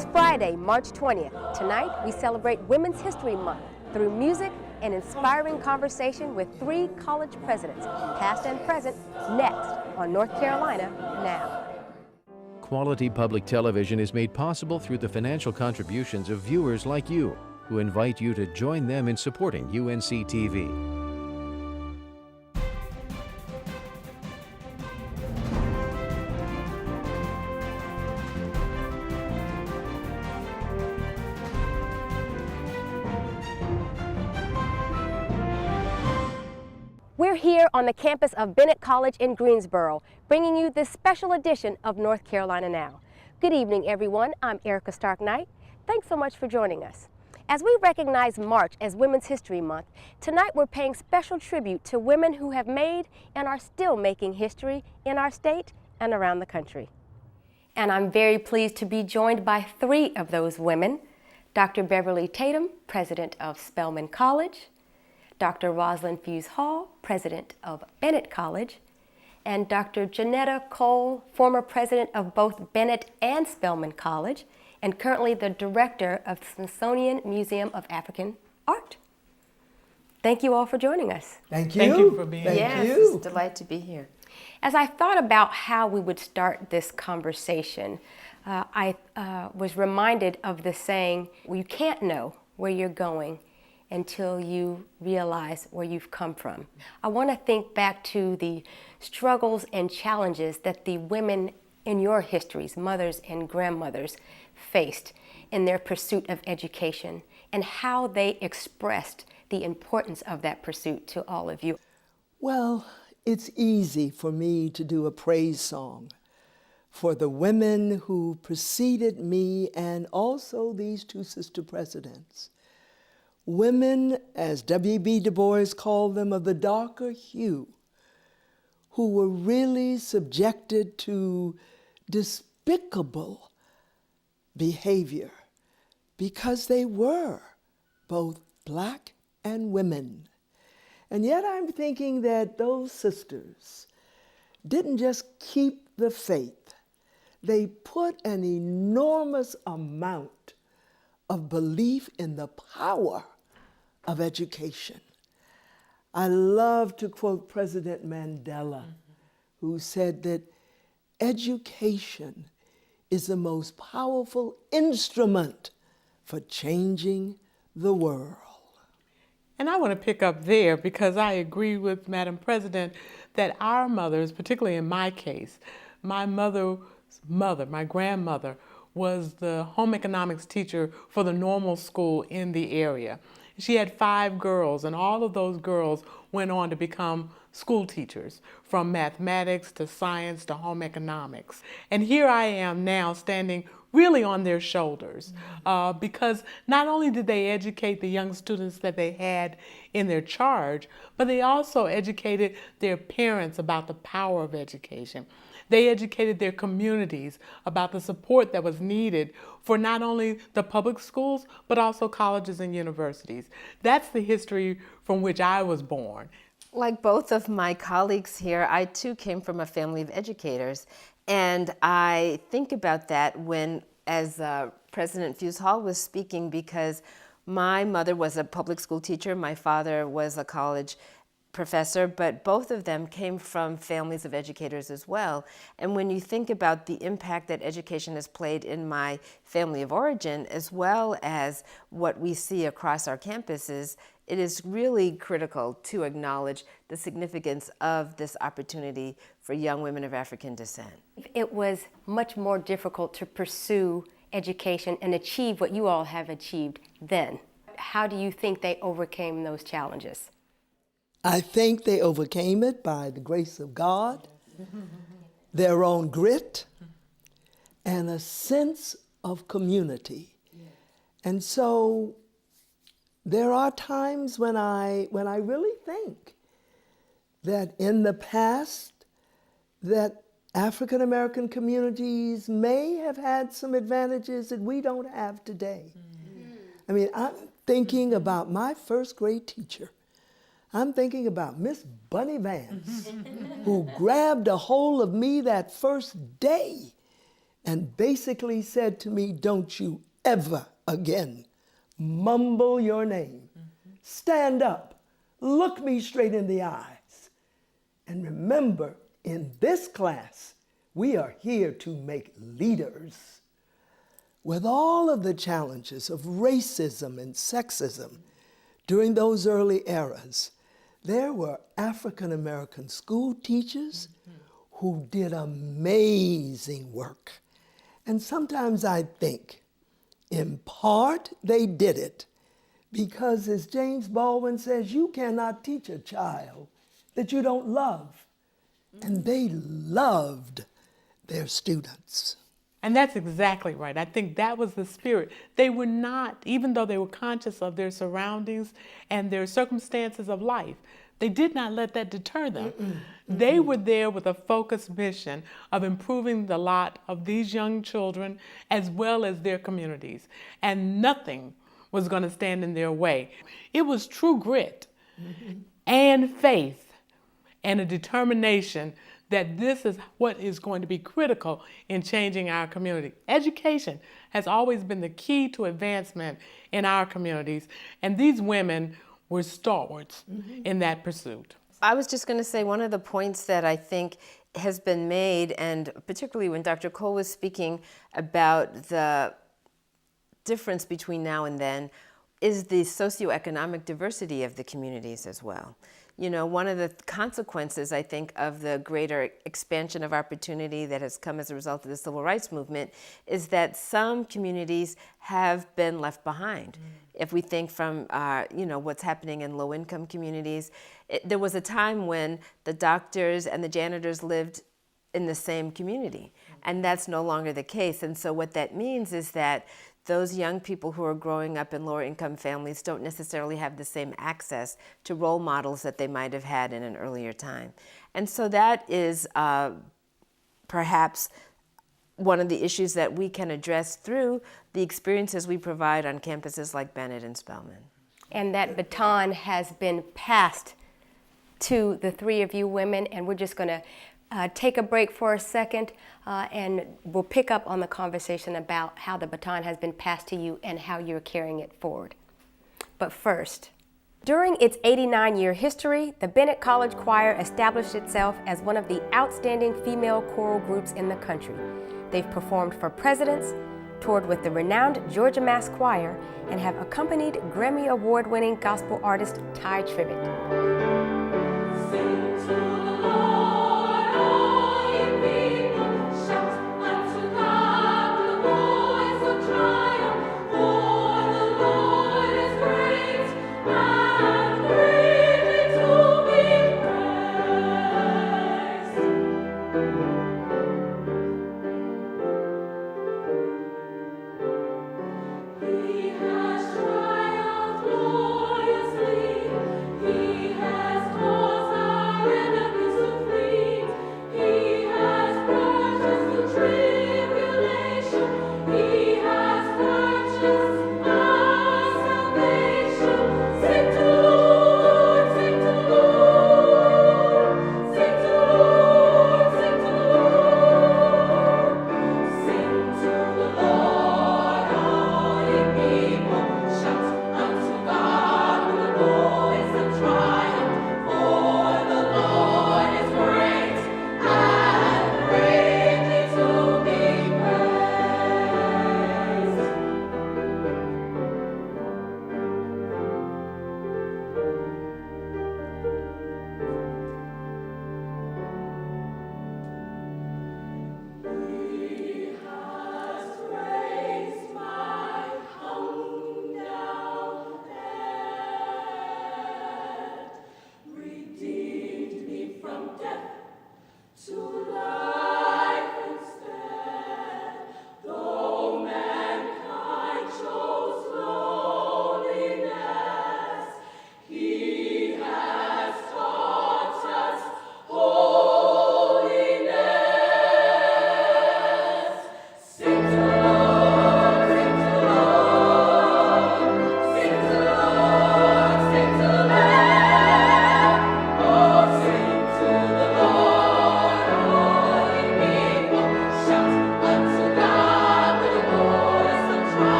It's Friday, March 20th. Tonight, we celebrate Women's History Month through music and inspiring conversation with 3 college presidents, past and present, next on North Carolina Now. Quality public television is made possible through the financial contributions of viewers like you, who invite you to join them in supporting UNC TV. We're here on the campus of Bennett College in Greensboro, bringing you this special edition of North Carolina Now. Good evening, everyone. I'm Erica Stark Knight. Thanks so much for joining us. As we recognize March as Women's History Month, tonight we're paying special tribute to women who have made and are still making history in our state and around the country. And I'm very pleased to be joined by 3 of those women: Dr. Beverly Tatum, president of Spelman College; Dr. Rosalind Fuse Hall, president of Bennett College; and Dr. Janetta Cole, former president of both Bennett and Spelman College, and currently the director of the Smithsonian Museum of African Art. Thank you all for joining us. Thank you. Thank you for being here. Thank Yes, you. it's a delight to be here. As I thought about how we would start this conversation, I was reminded of the saying, well, you can't know where you're going until you realize where you've come from. I want to think back to the struggles and challenges that the women in your histories, mothers and grandmothers, faced in their pursuit of education and how they expressed the importance of that pursuit to all of you. Well, it's easy for me to do a praise song for the women who preceded me and also these 2 sister presidents. Women, as W.B. Du Bois called them, of the darker hue, who were really subjected to despicable behavior because they were both black and women. And yet I'm thinking that those sisters didn't just keep the faith, they put an enormous amount of belief in the power of education. I love to quote President Mandela, who said that education is the most powerful instrument for changing the world. And I want to pick up there because I agree with Madam President that our mothers, particularly in my case, my mother's mother, my grandmother, was the home economics teacher for the normal school in the area. She had 5 girls, and all of those girls went on to become school teachers, from mathematics to science to home economics. And here I am now standing really on their shoulders because not only did they educate the young students that they had in their charge, but they also educated their parents about the power of education. They educated their communities about the support that was needed for not only the public schools, but also colleges and universities. That's the history from which I was born. Like both of my colleagues here, I too came from a family of educators. And I think about that when, as President Fuse Hall was speaking, because my mother was a public school teacher, my father was a college professor, but both of them came from families of educators as well. And when you think about the impact that education has played in my family of origin, as well as what we see across our campuses, it is really critical to acknowledge the significance of this opportunity for young women of African descent. It was much more difficult to pursue education and achieve what you all have achieved then. How do you think they overcame those challenges? I think they overcame it by the grace of God, their own grit, and a sense of community. And so there are times when I really think that in the past that African American communities may have had some advantages that we don't have today. I mean, I'm thinking about my first grade teacher. I'm thinking about Miss Bunny Vance, who grabbed a hold of me that first day and basically said to me, don't you ever again mumble your name. Stand up, look me straight in the eyes, and remember, in this class, we are here to make leaders. With all of the challenges of racism and sexism during those early eras, there were African American school teachers who did amazing work. And sometimes I think, in part, they did it because, as James Baldwin says, you cannot teach a child that you don't love. And they loved their students. And that's exactly right. I think that was the spirit. They were not, even though they were conscious of their surroundings and their circumstances of life, they did not let that deter them. They were there with a focused mission of improving the lot of these young children as well as their communities. And nothing was going to stand in their way. It was true grit and faith and a determination that this is what is going to be critical in changing our community. Education has always been the key to advancement in our communities, and these women were stalwarts in that pursuit. I was just going to say one of the points that I think has been made, and particularly when Dr. Cole was speaking about the difference between now and then, is the socioeconomic diversity of the communities as well. You know, one of the consequences, I think, of the greater expansion of opportunity that has come as a result of the civil rights movement is that some communities have been left behind. If we think from, you know, what's happening in low-income communities, there was a time when the doctors and the janitors lived in the same community, and that's no longer the case. And so what that means is that those young people who are growing up in lower income families don't necessarily have the same access to role models that they might have had in an earlier time. And so that is perhaps one of the issues that we can address through the experiences we provide on campuses like Bennett and Spelman. And that baton has been passed to the three of you women, and we're just going to take a break for a second, and we'll pick up on the conversation about how the baton has been passed to you and how you're carrying it forward. But first, during its 89-year history, the Bennett College Choir established itself as one of the outstanding female choral groups in the country. They've performed for presidents, toured with the renowned Georgia Mass Choir, and have accompanied Grammy Award-winning gospel artist Ty Tribbett.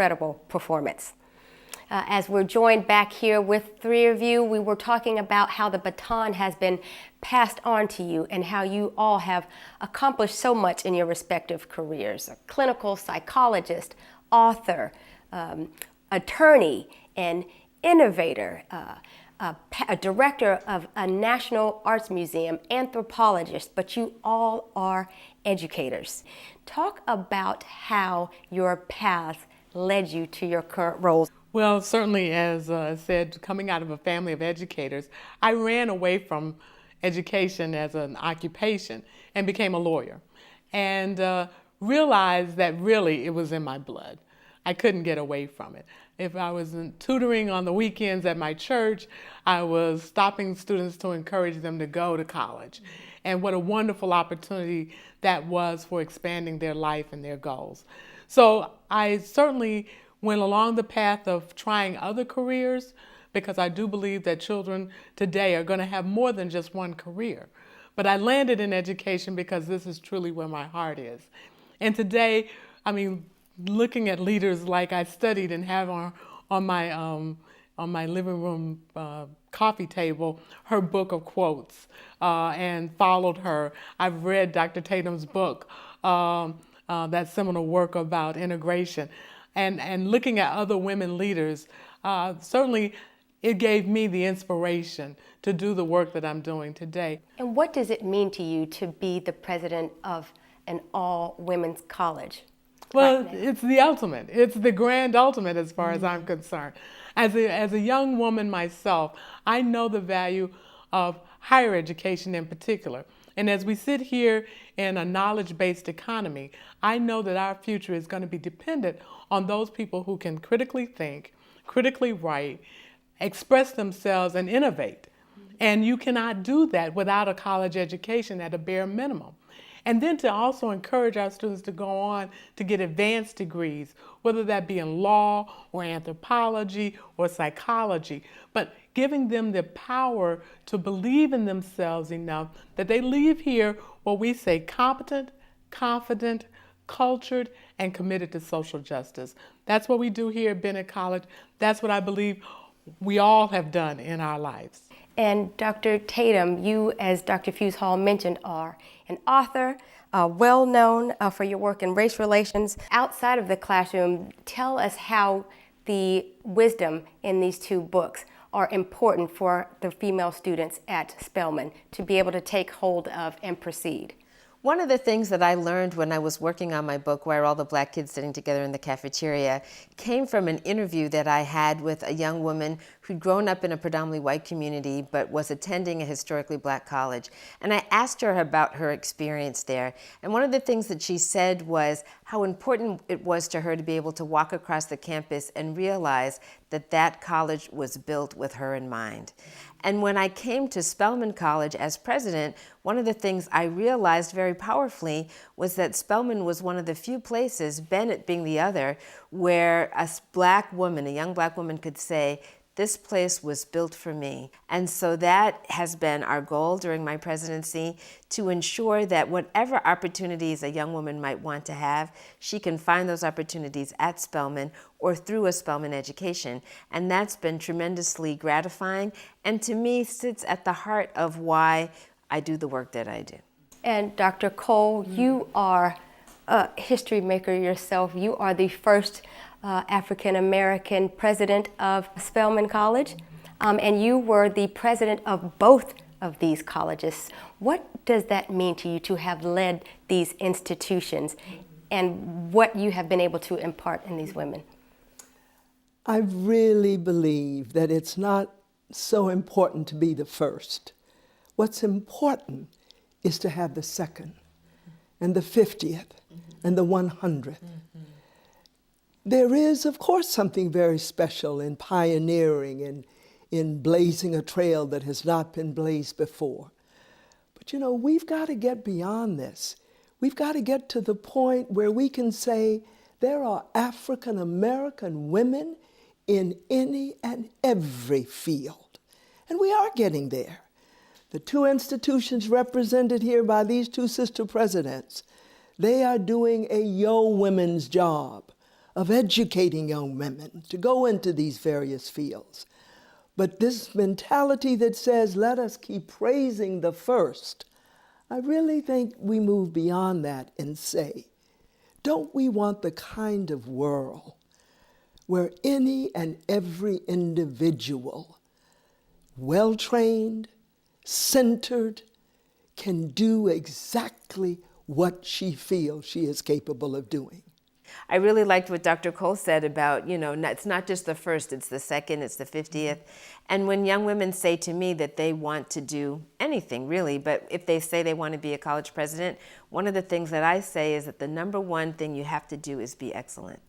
incredible performance. As we're joined back here with three of you, we were talking about how the baton has been passed on to you and how you all have accomplished so much in your respective careers. A clinical psychologist, author, attorney, and innovator, a director of a National Arts Museum, anthropologist, but you all are educators. Talk about how your path led you to your current roles. Well, certainly, as I said, coming out of a family of educators, I ran away from education as an occupation and became a lawyer, and realized that really it was in my blood. I couldn't get away from it. If I was tutoring on the weekends at my church, I was stopping students to encourage them to go to college. And what a wonderful opportunity that was for expanding their life and their goals. So I certainly went along the path of trying other careers, because I do believe that children today are going to have more than just one career. But I landed in education because this is truly where my heart is. And today, I mean, looking at leaders like I studied and have on my living room coffee table her book of quotes, and followed her. I've read Dr. Tatum's book, that seminal work about integration. And looking at other women leaders, certainly it gave me the inspiration to do the work that I'm doing today. And what does it mean to you to be the president of an all-women's college? Well, it's the ultimate. It's the grand ultimate as far as I'm concerned. As a young woman myself, I know the value of higher education in particular. And as we sit here in a knowledge-based economy, I know that our future is going to be dependent on those people who can critically think, critically write, express themselves, and innovate. And you cannot do that without a college education at a bare minimum. And then to also encourage our students to go on to get advanced degrees, whether that be in law or anthropology or psychology, but giving them the power to believe in themselves enough that they leave here what we say competent, confident, cultured, and committed to social justice. That's what we do here at Bennett College. That's what I believe we all have done in our lives. And Dr. Tatum, you, as Dr. Fuse Hall mentioned, are an author, well known for your work in race relations. Outside of the classroom, tell us how the wisdom in these two books are important for the female students at Spelman to be able to take hold of and proceed. One of the things that I learned when I was working on my book, Why Are All the Black Kids Sitting Together in the Cafeteria, came from an interview that I had with a young woman who'd grown up in a predominantly white community but was attending a historically black college. And I asked her about her experience there. And one of the things that she said was how important it was to her to be able to walk across the campus and realize that that college was built with her in mind. And when I came to Spelman College as president, one of the things I realized very powerfully was that Spelman was one of the few places, Bennett being the other, where a black woman, a young black woman, could say, this place was built for me. And so that has been our goal during my presidency, to ensure that whatever opportunities a young woman might want to have, she can find those opportunities at Spelman or through a Spelman education. And that's been tremendously gratifying, and to me sits at the heart of why I do the work that I do. And Dr. Cole, you are a history maker yourself. You are the first African-American president of Spelman College, and you were the president of both of these colleges. What does that mean to you to have led these institutions, and what you have been able to impart in these women? I really believe that it's not so important to be the first. What's important is to have the second, and the 50th, and the 100th. There is, of course, something very special in pioneering and in blazing a trail that has not been blazed before. But you know, we've got to get beyond this. We've got to get to the point where we can say there are African American women in any and every field. And we are getting there. The two institutions represented here by these two sister presidents, they are doing a yo women's job of educating young women to go into these various fields. But this mentality that says, let us keep praising the first, I really think we move beyond that and say, don't we want the kind of world where any and every individual, well-trained, centered, can do exactly what she feels she is capable of doing? I really liked what Dr. Cole said about, it's not just the first, it's the second, it's the 50th. And when young women say to me that they want to do anything, really, but if they say they want to be a college president, one of the things that I say is that the number one thing you have to do is be excellent.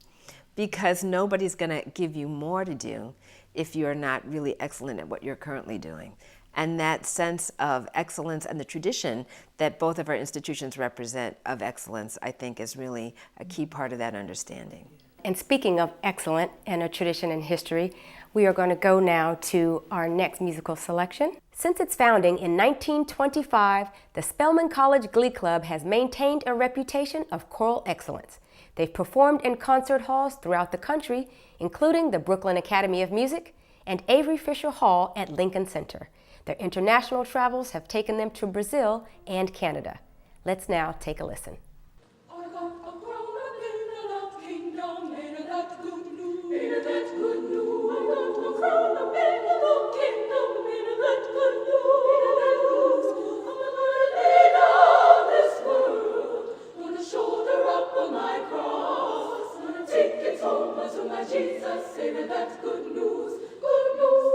Because nobody's going to give you more to do if you're not really excellent at what you're currently doing. And that sense of excellence and the tradition that both of our institutions represent of excellence, I think, is really a key part of that understanding. And speaking of excellent and a tradition in history, we are going to go now to our next musical selection. Since its founding in 1925, the Spelman College Glee Club has maintained a reputation of choral excellence. They've performed in concert halls throughout the country, including the Brooklyn Academy of Music and Avery Fisher Hall at Lincoln Center. Their international travels have taken them to Brazil and Canada. Let's now take a listen. Jesus, say that good news, good news.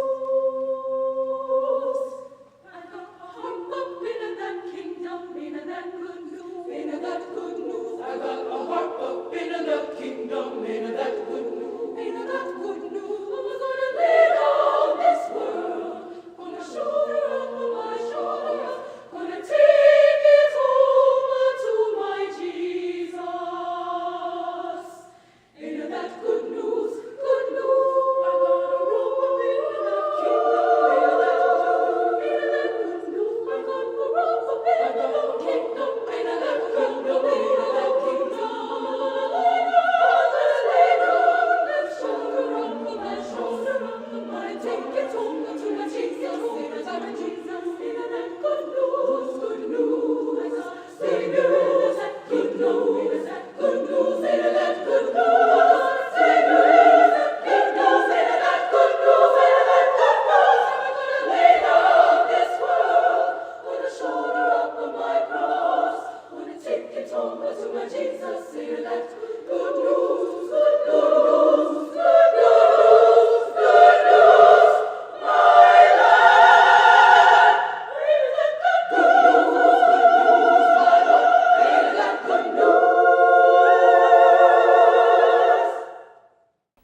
I got a harp up in that kingdom, in that good news, in that good news. I got a harp up in that kingdom, in that good news, in that good news. I'm gonna lay down this world, gonna shoulder up my shoulders, gonna take it home to my Jesus. In that good news.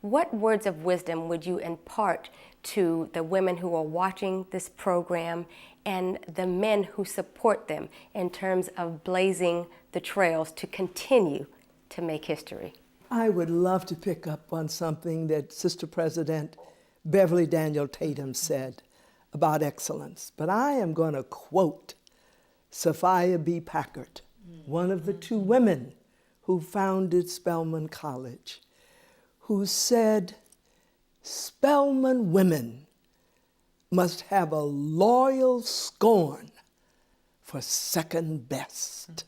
What words of wisdom would you impart to the women who are watching this program and the men who support them in terms of blazing the trails to continue to make history? I would love to pick up on something that Sister President Beverly Daniel Tatum said about excellence, but I am going to quote Sophia B. Packard, one of the two women who founded Spelman College, who said, Spelman women must have a loyal scorn for second best.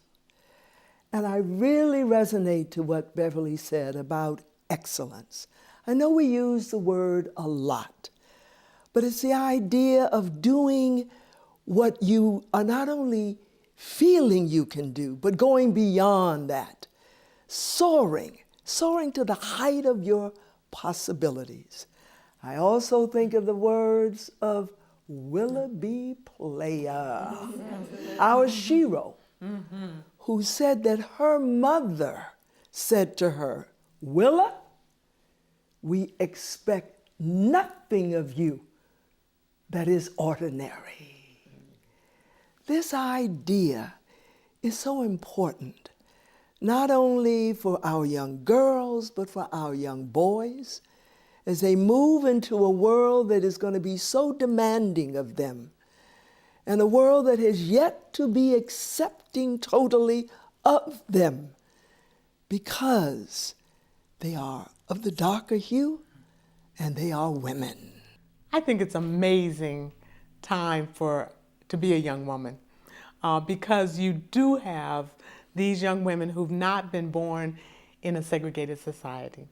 And I really resonate to what Beverly said about excellence. I know we use the word a lot, but it's the idea of doing what you are not only feeling you can do, but going beyond that, soaring to the height of your possibilities. I also think of the words of Willoughby Player, our Shiro, who said that her mother said to her, Willa, we expect nothing of you that is ordinary. This idea is so important, not only for our young girls, but for our young boys, as they move into a world that is going to be so demanding of them, and a world that has yet to be accepting totally of them, because They are of the darker hue, and they are women. I think it's amazing time to be a young woman because you do have these young women who've not been born in a segregated society.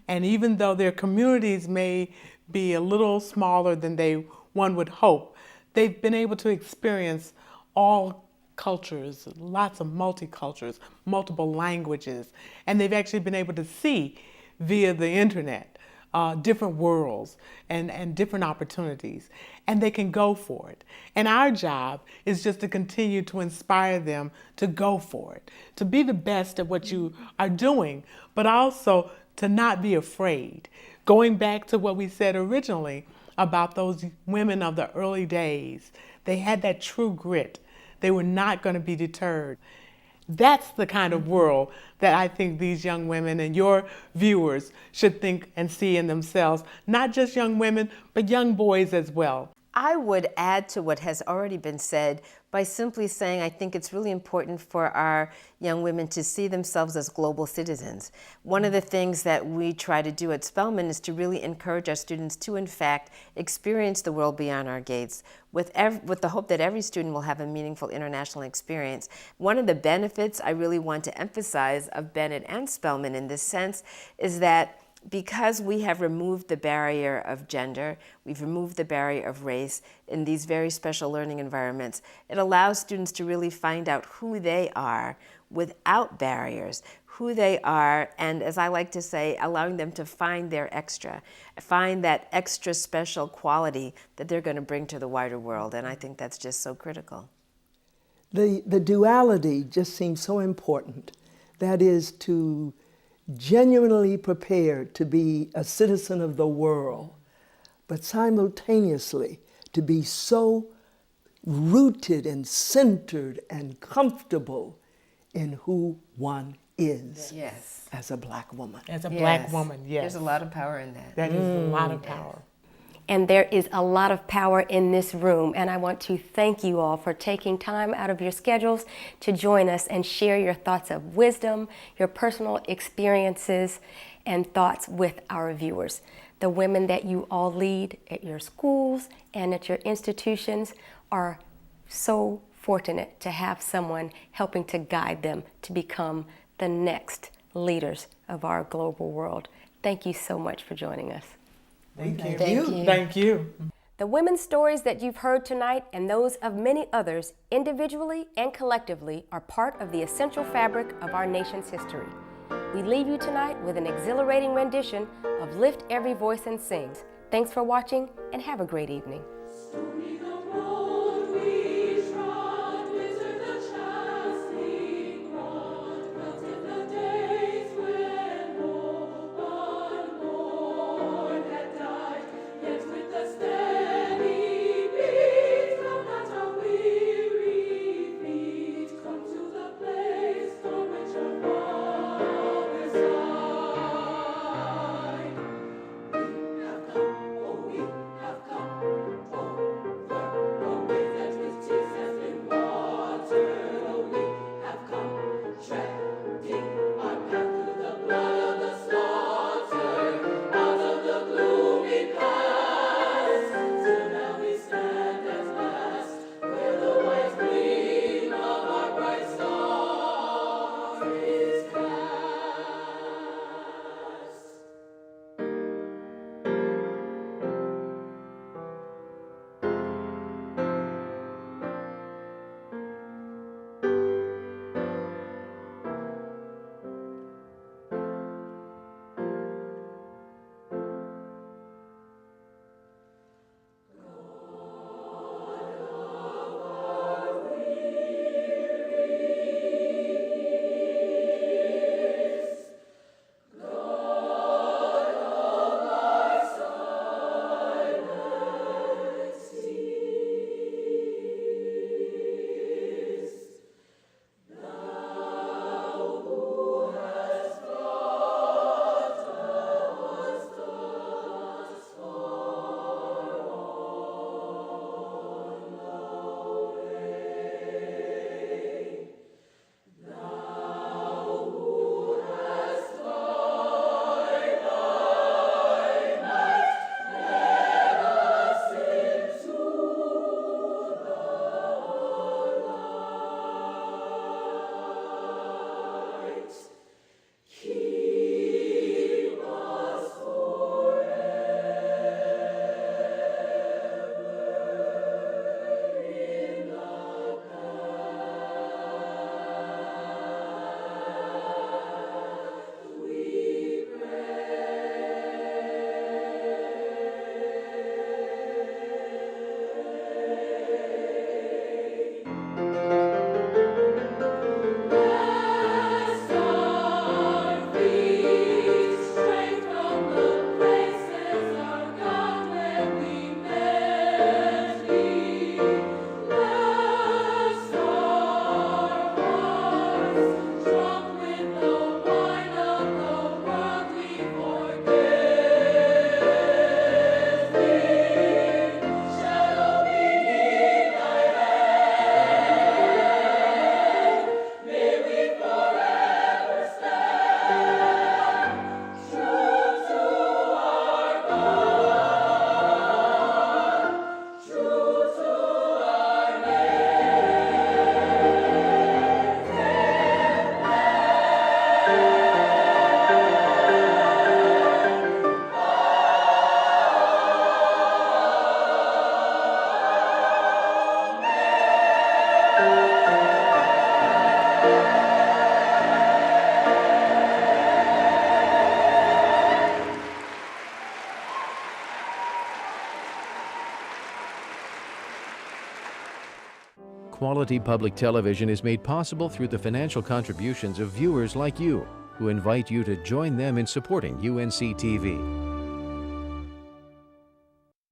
And even though their communities may be a little smaller than one would hope, they've been able to experience all cultures, lots of multicultures, multiple languages, and they've actually been able to see via the internet different worlds and different opportunities, and they can go for it. And our job is just to continue to inspire them to go for it, to be the best at what you are doing, but also to not be afraid. Going back to what we said originally about those women of the early days, they had that true grit. They were not going to be deterred. That's the kind of world that I think these young women and your viewers should think and see in themselves, not just young women, but young boys as well. I would add to what has already been said by simply saying I think it's really important for our young women to see themselves as global citizens. One of the things that we try to do at Spelman is to really encourage our students to, in fact, experience the world beyond our gates with the hope that every student will have a meaningful international experience. One of the benefits I really want to emphasize of Bennett and Spelman in this sense is that because we have removed the barrier of gender, we've removed the barrier of race in these very special learning environments, it allows students to really find out who they are without barriers, who they are, and as I like to say, allowing them to find their extra, find that extra special quality that they're going to bring to the wider world, and I think that's just so critical. The duality just seems so important. That is to genuinely prepared to be a citizen of the world, but simultaneously to be so rooted and centered and comfortable in who one is as a black woman. As a black woman, yes. There's a lot of power in that. That is a lot of power. And there is a lot of power in this room, and I want to thank you all for taking time out of your schedules to join us and share your thoughts of wisdom, your personal experiences, and thoughts with our viewers. The women that you all lead at your schools and at your institutions are so fortunate to have someone helping to guide them to become the next leaders of our global world. Thank you so much for joining us. Thank you. Thank you. Thank you. The women's stories that you've heard tonight and those of many others, individually and collectively, are part of the essential fabric of our nation's history. We leave you tonight with an exhilarating rendition of Lift Every Voice and Sing. Thanks for watching and have a great evening. Stony the road we trod, bitter the chasing rod, melted the days when no unborn had died. Yet with a steady beat, come not our weary feet, come to the place from which our fathers died. We have come, oh we have come over the Quality public television is made possible through the financial contributions of viewers like you, who invite you to join them in supporting UNC TV.